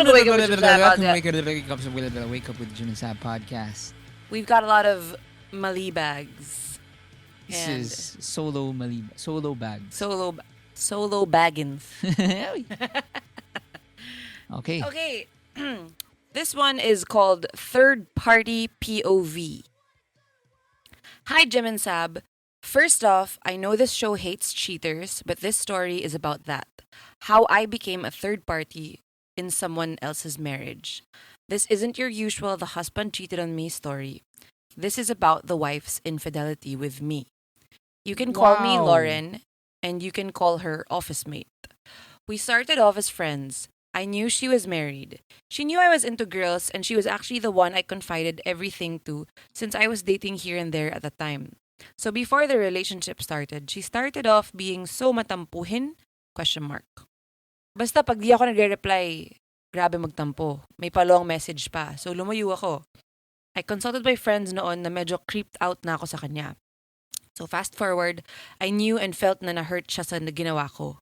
Welcome to Wake Up with Jim and Sam Welcome to podcast. Wake Up with Jim and Sam podcast. We've got a lot of Mali bags. This And is solo bags. solo baggins. Okay. Okay. This one is called Third Party POV. Hi, Jim and Sab. First off, I know this show hates cheaters, but this story is about that. How I became a third party in someone else's marriage. This isn't your usual the husband cheated on me story. This is about the wife's infidelity with me. You can call me Wow. Lauren, and you can call her office mate. We started off as friends. I knew she was married. She knew I was into girls, and she was actually the one I confided everything to since I was dating here and there at the time. So before the relationship started, she started off being so matampuhin? Question mark. Basta pag di ako nagre-reply, grabe magtampo. May palong message pa. So lumayo ako. I consulted my friends noon na medyo creeped out na ako sa kanya. So fast forward, I knew and felt na na-hurt siya sa ginawa ko.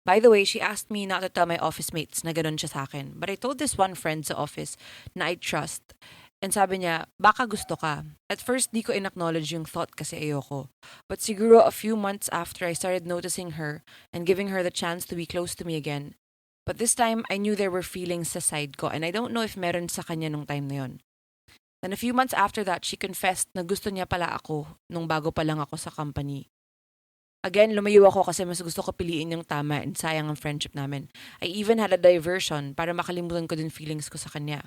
By the way, she asked me not to tell my office mates na ganun siya sa akin. But I told this one friend sa office na I trust. And sabi niya, baka gusto ka. At first, di ko in-acknowledge yung thought kasi ayoko. But siguro a few months after I started noticing her and giving her the chance to be close to me again. But this time, I knew there were feelings sa side ko and I don't know if meron sa kanya nung time na yon. Then a few months after that, she confessed na gusto niya pala ako nung bago pa lang ako sa company. Again, lumayo ako kasi mas gusto ko piliin yung tama and sayang ang friendship namin. I even had a diversion para makalimutan ko din feelings ko sa kanya.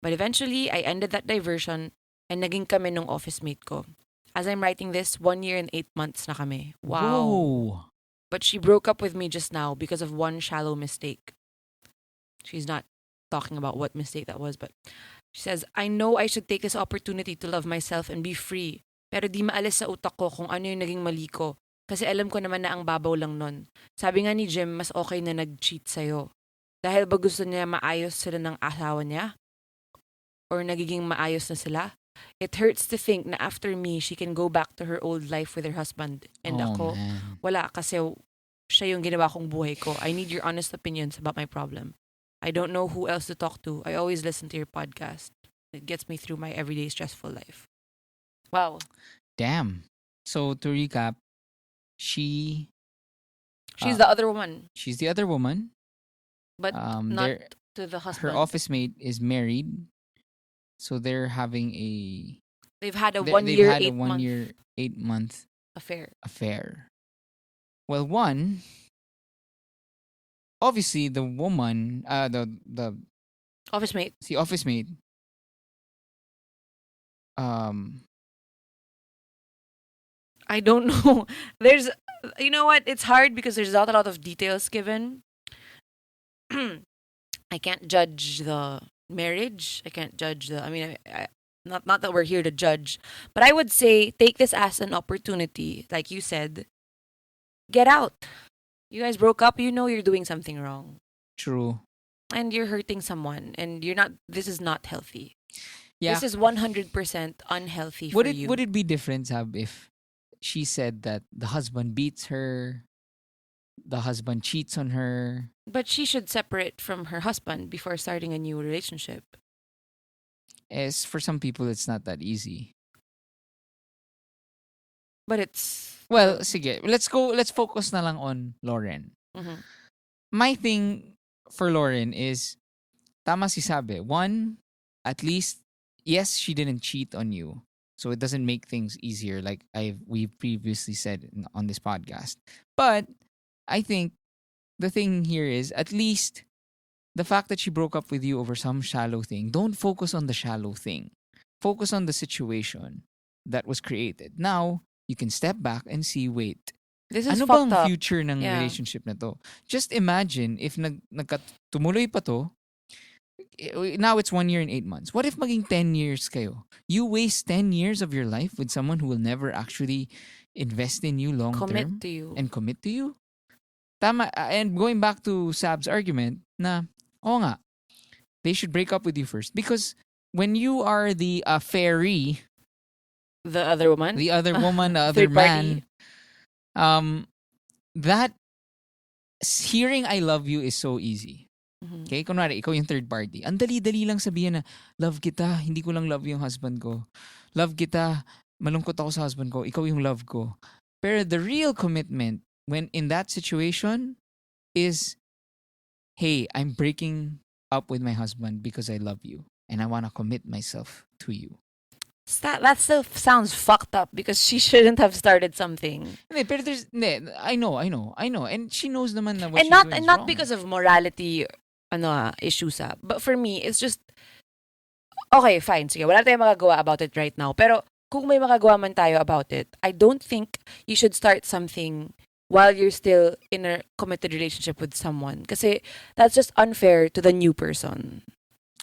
But eventually, I ended that diversion and naging kami nung office mate ko. As I'm writing this, 1 year and 8 months na kami. Wow. Whoa. But she broke up with me just now because of one shallow mistake. She's not talking about what mistake that was, but she says, I know I should take this opportunity to love myself and be free. Pero di maalis sa utak ko kung ano yung naging mali ko. Kasi alam ko naman na ang babaw lang nun. Sabi nga ni Jim, mas okay na nag-cheat sa'yo. Dahil ba gusto niya maayos sila ng asawa niya? Or nagiging maayos na sila? It hurts to think na after me, she can go back to her old life with her husband. And ako, Man. wala kasi siya yung ginawa kong buhay ko. I need your honest opinions about my problem. I don't know who else to talk to. I always listen to your podcast. It gets me through my everyday stressful life. Wow. Damn. So to recap, she's She's the other woman, the other woman. but not Their to the her husband. office mate is married, so they're having They've had a they- 1 they've year, had a 8 month 8-month affair. affair. Well, one, obviously the woman, the Office mate. office mate, um, I don't know. There's, you know what? It's hard because there's not a lot of details given. I can't judge the marriage. I can't judge the. I mean, not that we're here to judge, but I would say take this as an opportunity. Like you said, get out. You guys broke up. You know you're doing something wrong, true. and you're hurting someone, and you're not. This is not healthy. Yeah. This is 100% unhealthy Would for it you. would it be different, Sab, if she said that the husband beats her, the husband cheats on her? But she should separate from her husband before starting a new relationship. As for some people, it's not that easy. But it's Well, sige, let's go. Let's focus na lang on Lauren. Mhm. My thing for Lauren is, tama si Sabe. One, at least, yes, she didn't cheat on you. So it doesn't make things easier like we've previously said on this podcast. But I think the thing here is, at least the fact that she broke up with you over some shallow thing, don't focus on the shallow thing. Focus on the situation that was created. Now, you can step back and see, wait, this is ano fucked bang up. future ng Yeah. relationship na to? Just imagine if tumuloy pa to, now it's 1 year and 8 months. What if maging 10 years kayo? You waste 10 years of your life with someone who will never actually invest in you long Commit term to you. and commit to you? Tama. And going back to Sab's argument na, oo nga, they should break up with you first. Because when you are the fairy, The other woman? the other woman, the other Third party. man, that hearing I love you is so easy. Mhm. Okay? Kunwari, ikaw yung third party. Ang dali-dali lang sabihin na, love kita, hindi ko lang love yung husband ko. Love kita, malungkot ako sa husband ko, ikaw yung love ko. Pero the real commitment when in that situation is, hey, I'm breaking up with my husband because I love you and I want to commit myself to you. That still sounds fucked up because she shouldn't have started something. Hindi, pero hindi, I know. And she knows naman na what And she's not doing and is not wrong. because of morality issues but for me it's just okay, fine. Sige, wala tayong magagawa about it right now. Pero kung may magagawa man tayo about it, I don't think you should start something while you're still in a committed relationship with someone. Kasi that's just unfair to the new person.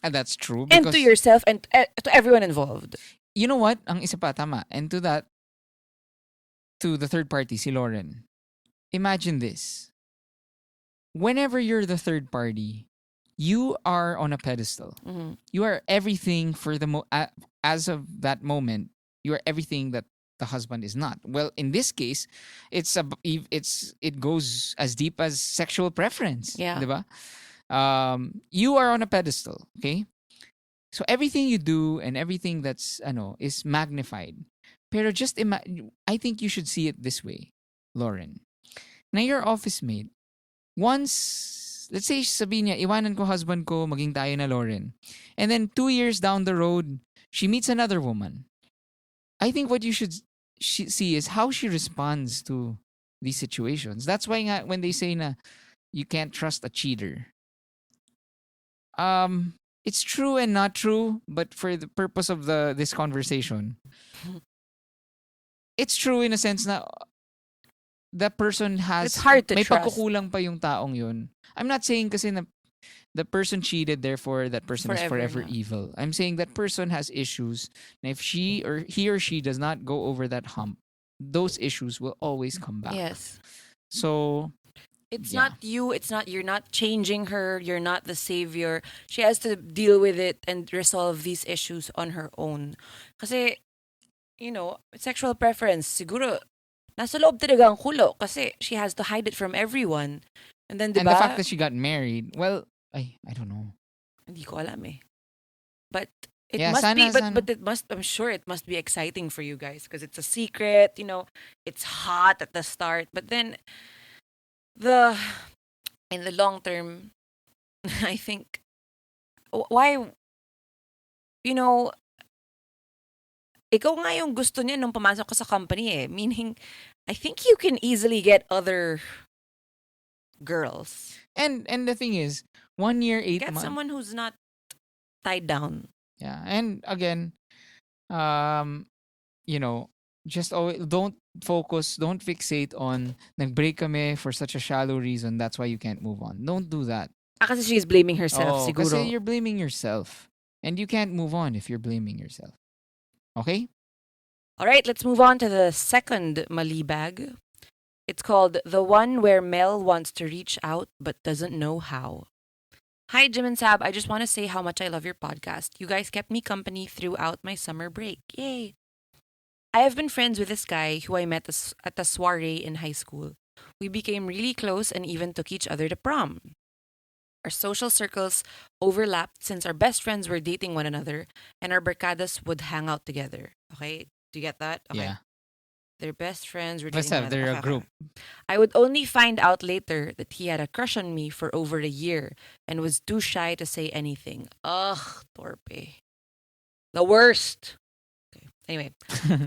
And that's true And to because, yourself and to everyone involved. you know what? Ang isa pa, tama. And to that, to the third party, si Lauren, imagine this. Whenever you're the third party, you are on a pedestal. Mhm. You are everything for as of that moment. You are everything that the husband is not. Well, in this case, it goes as deep as sexual preference, Yeah. 'di ba? You are on a pedestal, okay? So everything you do and everything that's is magnified. Pero I think you should see it this way, Lauren. Na your office mate, once, let's say, sabihin niya, iwanan ko husband ko, maging tayo na Lauren. And then 2 years down the road, she meets another woman. I think what you should see is how she responds to these situations. That's why nga, when they say na you can't trust a cheater, it's true and not true, but for the purpose of this conversation, it's true in a sense na the person It's has, hard to may trust pagkukulang pa yung taong yun. I'm not saying kasi na the person cheated, therefore that person is forever forever na. evil. I'm saying that person has issues, and if he or she does not go over that hump, those issues will always come back. Yes. So It's yeah. not you, you're not changing her, you're not the savior. She has to deal with it and resolve these issues on her own. Kasi, sexual preference, siguro, nasa loob talaga ang kulo kasi she has to hide it from everyone. And then, And the fact diba? that she got married, well, I don't know. Hindi ko alam eh. But it Yeah, must be, sana, sana. but I'm sure it must be exciting for you guys because it's a secret, it's hot at the start. But then, the in the long term, I think why ikaw nga yung gusto niya nung pumasok ka sa company eh. Meaning, I think you can easily get other girls. And the thing is, 1 year, 8 Get months. someone who's not tied down. Yeah, and again, just always don't focus, don't fixate on nag-break kami for such a shallow reason. That's why you can't move on. Don't do that. Kasi she's blaming herself, siguro. Kasi you're blaming yourself. And you can't move on if you're blaming yourself. Okay? All right, let's move on to the second mali bag. It's called The One Where Mel Wants to Reach Out But Doesn't Know How. Hi, Jim and Sab. I just want to say how much I love your podcast. You guys kept me company throughout my summer break. Yay! I have been friends with this guy who I met at a soiree in high school. We became really close and even took each other to prom. Our social circles overlapped since our best friends were dating one another and our barcadas would hang out together. Okay? Do you get that? Okay. Yeah. They're best friends. We're Basta, dating one they're another. a group. I would only find out later that he had a crush on me for over a year and was too shy to say anything. Ugh, torpe. The worst. Okay. Anyway,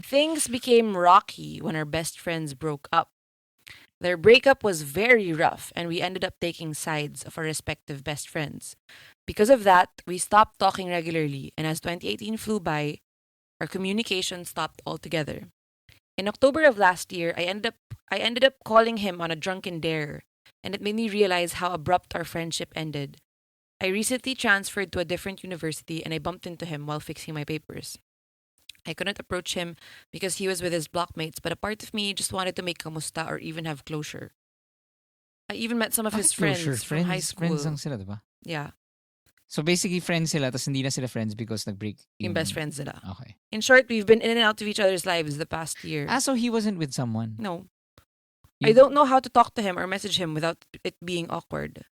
things became rocky when our best friends broke up. Their breakup was very rough, and we ended up taking sides of our respective best friends. Because of that, we stopped talking regularly, and as 2018 flew by, our communication stopped altogether. In October of last year, I ended up calling him on a drunken dare, and it made me realize how abrupt our friendship ended. I recently transferred to a different university, and I bumped into him while fixing my papers. I couldn't approach him because he was with his blockmates, but a part of me just wanted to make kamusta or even have closure. I even met some of his Bakit closure? friends from high school. Friends lang sila, diba? Yeah, So basically, friends sila, tapos hindi na sila friends because nag-break yung best friends nila. Okay. In short, we've been in and out of each other's lives the past year. So he wasn't with someone. No. You- I don't know how to talk to him or message him without it being awkward.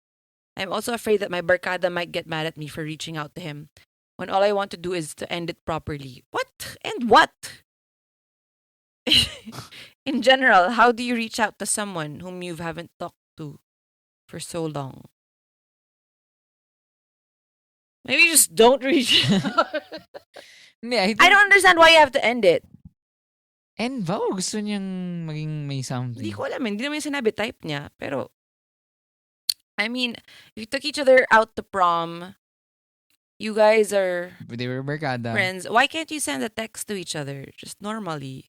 I'm also afraid that my barkada might get mad at me for reaching out to him when all I want to do is to end it properly. What? And what? In general, how do you reach out to someone whom you haven't talked to for so long? Maybe you just don't reach out. Hindi, I I think, don't understand why you have to end it. and Bao, gusto niyang maging may Hindi something. ko alam. Hindi naman yung sinabi type niya. Pero, I mean, if you took each other out to prom, you guys are They were barkada. friends. Why can't you send a text to each other just normally?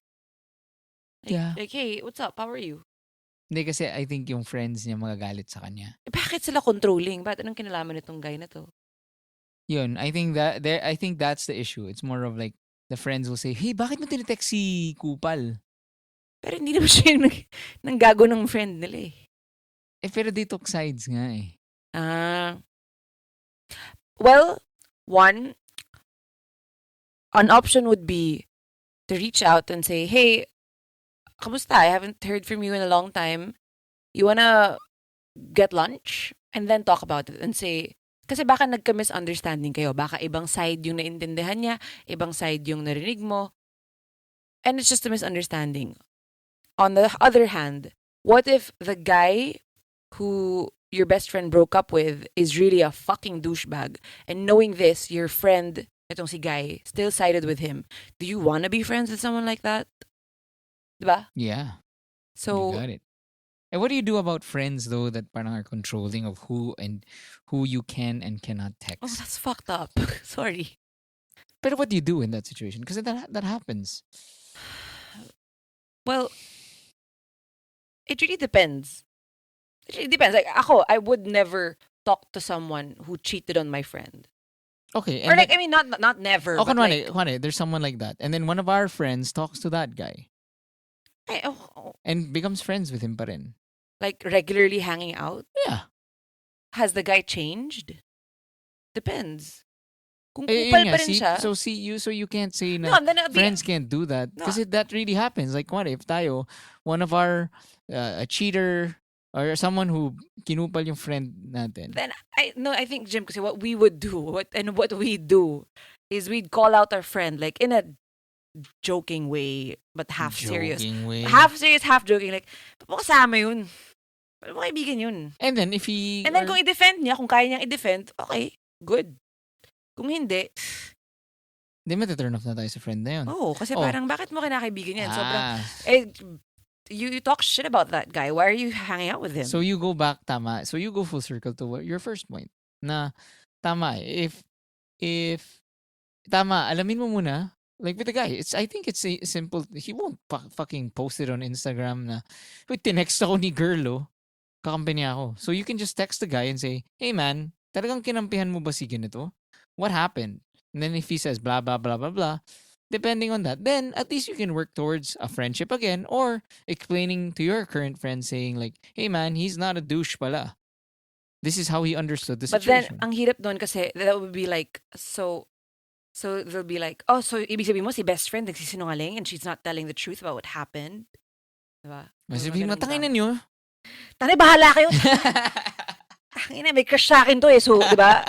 Yeah. Like, hey, what's up? How are you? Hindi kasi I think yung friends niya magagalit sa kanya. Eh, bakit sila controlling? Bakit anong kinalaman nitong guy na to? Yun, I think that's the issue. It's more of like the friends will say, "Hey, bakit mo tinetext si Kupal?" Pero hindi naman siya yung nanggago ng friend nila eh. Pero they took sides nga eh. Ah. Well, one, an option would be to reach out and say, hey, kamusta? I haven't heard from you in a long time. You wanna get lunch? And then talk about it and say, kasi baka nagka-misunderstanding kayo. Baka ibang side yung naintindihan niya, ibang side yung narinig mo. And it's just a misunderstanding. On the other hand, what if the guy who your best friend broke up with is really a fucking douchebag? And knowing this, your friend, itong si Guy, still sided with him. Do you want to be friends with someone like that? Diba? Yeah, you So, got it. And what do you do about friends though that parang are controlling of who you can and cannot oh, text? that's fucked up. Sorry. But what do you do in that situation? Because that happens. Well, it really depends. It really depends. Like, ako, I would never talk to someone who cheated on my friend. Okay, Or and like, then, I mean, not never, oh, but kunwari, like, there's someone like that, and then one of our friends talks to that guy and becomes friends with him pa rin. like regularly hanging out. Yeah. Has the guy changed? Depends. Kung Eh, kupal yun pa nga, rin see, siya. so you can't say No, na then it'll be, friends can't do that no, because that really happens. Like what if tayo, one of our a cheater or someone who kinupal yung friend natin. then I think Jim, kasi what we would do, what we do is we'd call out our friend like in a joking way, but half serious. Joking way. Half serious, half joking. Like, paano mo kasama yun? Paano mo kaibigan yun? And then if he And then kung i-defend niya, kung kaya niyang i-defend, okay, good. Kung hindi, di mati-turn off na tayo sa friend na yun. kasi Oh. parang bakit mo kinakaibigan yan? Sobrang, Ah. you talk shit about that guy. Why are you hanging out with him? So you go back, tama. So you go full circle to your first point. Na, tama, if tama, alamin mo muna, like with the guy, I think it's a simple, he won't fucking post it on Instagram na, wait, tinext ako ni girl, oh. Kakampi niya ako. So you can just text the guy and say, hey man, talagang kinampihan mo ba si ganito? What happened? And then if he says blah, blah, blah, blah, blah, depending on that, then at least you can work towards a friendship again or explaining to your current friend saying like, hey man, he's not a douche pala. This is how he understood the But situation. then, ang hirap doon kasi, that would be like, so they'll be like, oh, so ibig sabihin mo si best friend nagsisinungaling and she's not telling the truth about what happened? Diba? Sabihin mo, tangin na nyo. Tangin, bahala kayo. Tangin na, may crush sa akin to eh. So, diba?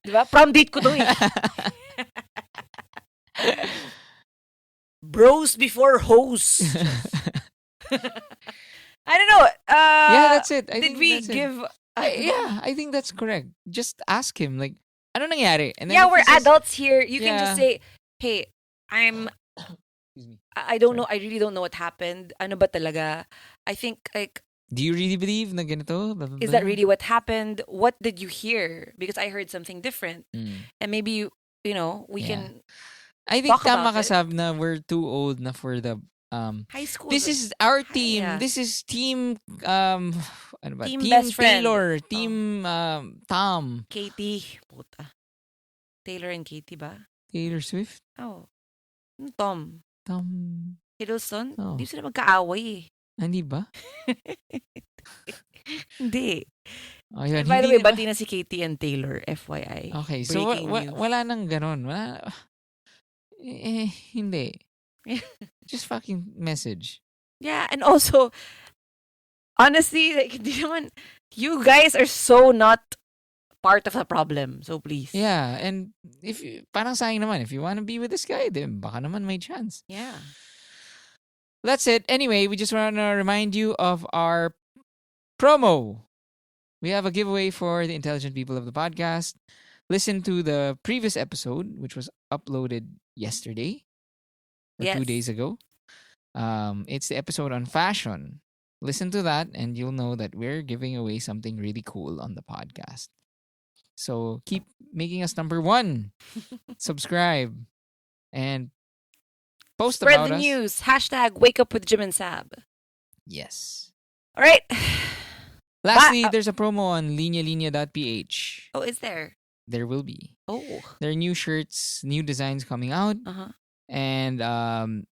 Diba? Prom date ko to eh. Bros before hoes. I don't know. Yeah, that's it. I did think we that's it. give... Yeah, I think that's correct. Just ask him, like, ano nangyari? And then Yeah, if he we're says- adults here. You can Yeah. just say, hey, Excuse me. I don't know. I really don't know what happened. Ano ba talaga? I think, like, Do you really believe na ganito? Blah, blah, is that blah? really what happened? What did you hear? Because I heard something different. Mm. And maybe, we Yeah. can... I think talk tama about ka, it. Sab, na we're too old na for the high school. this is our team. yeah. This is team ano ba? Team Team best friend. Taylor, team Tom, Katie. Puta. Taylor and Katie ba? Taylor Swift, Oh. Tom. Tom. Hiddleston? Oh. Hindi sila magkaaway eh. Hindi ba? Hindi. Oh, yun. By the Hindi way, na ba? bati na si Katie and Taylor, FYI. Okay, so Breaking news. wala nang ganon. Wala. Hindi. Just fucking message. Yeah, and also, Honestly, like, hindi naman, you guys are so not part of the problem. So please. Yeah, and if parang sayang naman, if you want to be with this guy, then baka naman may chance. Yeah. That's it. Anyway, we just want to remind you of our promo. We have a giveaway for the intelligent people of the podcast. Listen to the previous episode, which was uploaded yesterday or Yes. 2 days ago. It's the episode on fashion. Listen to that, and you'll know that we're giving away something really cool on the podcast. So keep making us number one. Subscribe and post Spread about the us. news. Hashtag wake up with Jim and Sab. Yes. All right. Lastly, there's a promo on linyalinya.ph. Oh, is there? There will be. Oh. There are new shirts, new designs coming out, Uh-huh. and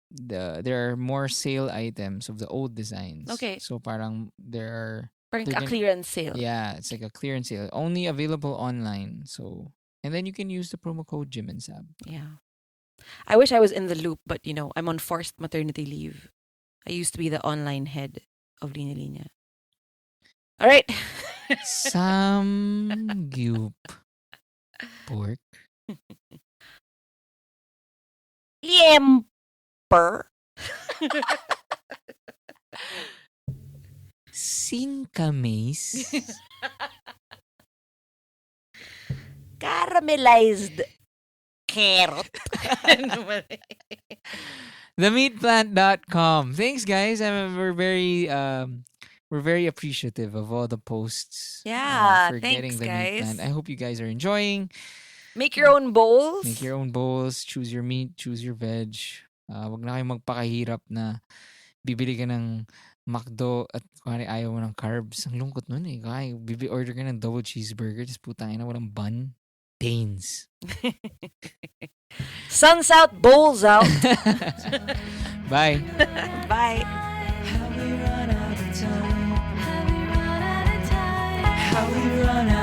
there are more sale items of the old designs. Okay. So parang there are Parang they're a gonna- clearance sale. yeah, it's like a clearance sale, only available online. So and then you can use the promo code Jim and Sab. Yeah. I wish I was in the loop, but I'm on forced maternity leave. I used to be the online head of Linya Linya. All right. Samgyup pork. Liemper. Singkames. Caramelized carrot. Themeatplant.com. Thanks, guys. We're very appreciative of all the posts. Yeah, for getting thanks, the meat guys. plant. I hope you guys are enjoying. Make your own bowls. Make your own bowls. Choose your meat. Choose your veg. Wag na kayong magpakahirap na bibili ka ng McDo at kung ayaw mo ng carbs. Ang lungkot nun eh. Kaya order ka ng double cheeseburger tapos putang ina walang bun. Pains. Sun's out, bowls out. Bye. Bye. How we run out